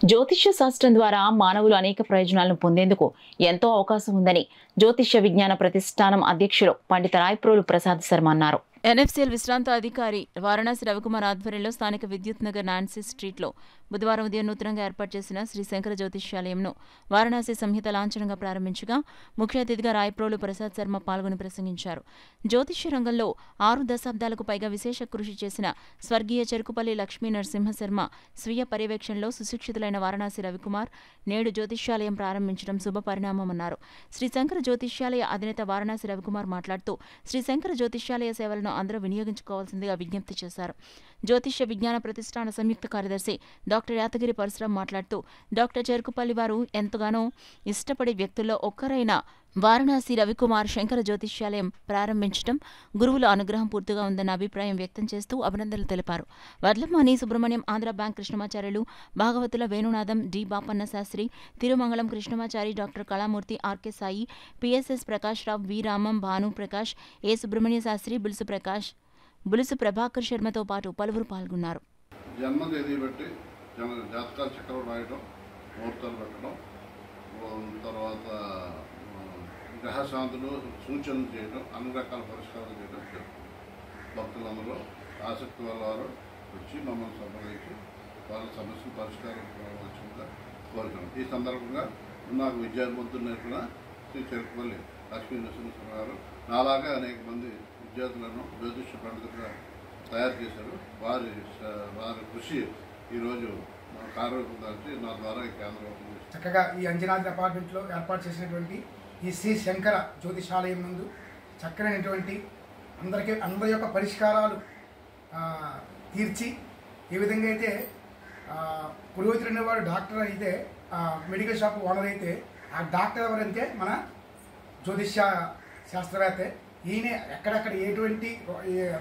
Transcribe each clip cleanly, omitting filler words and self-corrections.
జ్యోతిష్య శాస్త్రం ద్వారా మానవులు అనేక ప్రయోజనాలను పొందేందుకు ఎంతో అవకాశం ఉందని జ్యోతిష్య విజ్ఞాన ప్రతిష్టానం అధ్యక్షులు పండిత రాయప్రోలు ప్రసాద్ శర్మ అన్నారు. ఎన్ఎఫ్సిఎల్ విశ్రాంత అధికారి వారణాసి రవికుమార్ ఆధ్వర్యంలో స్థానిక విద్యుత్ నగర్ నాన్సీ స్ట్రీట్లో బుధవారం ఉదయం నూతనంగా ఏర్పాటు చేసిన శ్రీ శంకర జ్యోతిష్యాలయంను వారణాసి సంహిత లాంఛనంగా ప్రారంభించగా ముఖ్య అతిథిగా రాయప్రోలు ప్రసాద్ శర్మ పాల్గొని ప్రసంగించారు. జ్యోతిష్య రంగంలో 6 దశాబ్దాలకు పైగా విశేష కృషి చేసిన స్వర్గీయ చెరుకుపల్లి లక్ష్మీ నరసింహశర్మ స్వీయ పర్యవేక్షణలో సుశిక్షితులైన వారణాసి రవికుమార్ నేడు జ్యోతిష్యాలయం ప్రారంభించడం శుభ పరిణామమన్నారు. శ్రీ శంకర జ్యోతిష్యాలయ అధినేత వారణాసి రవికుమార్ మాట్లాడుతూ శ్రీ శంకర జ్యోతిష్యాలయ సేవలను అందరూ వినియోగించుకోవాల్సిందిగా విజ్ఞప్తి చేశారు. జ్యోతిష్య విజ్ఞాన ప్రతిష్టాన సంయుక్త కార్యదర్శి డాక్టర్ యాతగిరి పరశురాం మాట్లాడుతూ డాక్టర్ చెరుకుపల్లి వారు ఎంతగానో ఇష్టపడే వ్యక్తుల్లో ఒక్కరైన వారణాసి రవికుమార్ శంకర జ్యోతిష్యాలయం ప్రారంభించడం గురువుల అనుగ్రహం పూర్తిగా ఉందన్న అభిప్రాయం వ్యక్తం చేస్తూ అభినందనలు తెలిపారు. Vadlamani Subrahmanyam, Andhra bank Krishnamacharyulu, Bhagavatula Venunatham, D Bapanna Sastri, Tirumangalam Krishnamachari, doctor Kalamurthy, RK Sai, PSS Prakash Rao, V Ramam, Bhanu Prakash, A Subrahmanya Sastri, Bulusu Prabhakar శర్మతో పాటు పలువురు పాల్గొన్నారు. జన్మతేదీ బట్టి జాతకాలు చక్రం రాయడం, ముహూర్తాలు పెట్టడం, తర్వాత గ్రహశాంతులు సూచనలు చేయడం, అన్ని రకాల పరిష్కారాలు చేయడం భక్తులందరూ ఆసక్తి వల్ల వారు వచ్చి మమ్మల్ని సంప్రదించి వాళ్ళ సమస్యలు పరిష్కారం వచ్చిందిగా కోరుతున్నాం. ఈ సందర్భంగా నాకు విద్యాబుద్ధులు నేర్పిన శ్రీ చెరుకుపల్లి లక్ష్మీ నరసింహ గారు నాలాగా అనేక మంది విద్యార్థులను జ్యోతిష్య పండితులుగా తయారు చేశారు. వారి కృషి ఈరోజు కార్యరూపం దాల్చి నా ద్వారా ఈ కేంద్రం చక్కగా ఈ అంజనాద్రి అపార్ట్మెంట్లో ఏర్పాటు చేసినటువంటి ఈ శ్రీ శంకర జ్యోతిషాలయం నందు చక్కనైనటువంటి అందరి యొక్క పరిష్కారాలు తీర్చి ఏ విధంగా అయితే పురోహితుడు అనేవాడు డాక్టర్ అయితే మెడికల్ షాప్ ఓనర్ అయితే ఆ డాక్టర్ ఎవరైతే మన జ్యోతిష్య శాస్త్రవేత్త. ఈయన ఎక్కడెక్కడ ఎటువంటి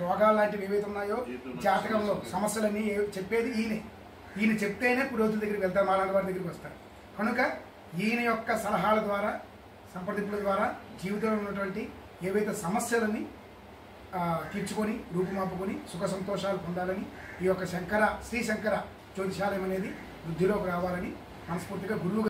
రోగాలు లాంటివి ఏవైతే ఉన్నాయో జాతకంలో సమస్యలన్నీ చెప్పేది ఈయన చెప్తేనే పురోహితుల దగ్గరికి వెళ్తారు, మాలాంటి వారి దగ్గరికి వస్తారు. కనుక ఈయన యొక్క సలహాల ద్వారా సంప్రదింపుల ద్వారా జీవితంలో ఉన్నటువంటి ఏవైతే సమస్యలని తీర్చుకొని రూపుమాపుకొని సుఖ సంతోషాలు పొందాలని ఈ యొక్క శ్రీ శంకర జ్యోతిషాలయం అనేది వృద్ధిలోకి రావాలని మనస్ఫూర్తిగా గురువు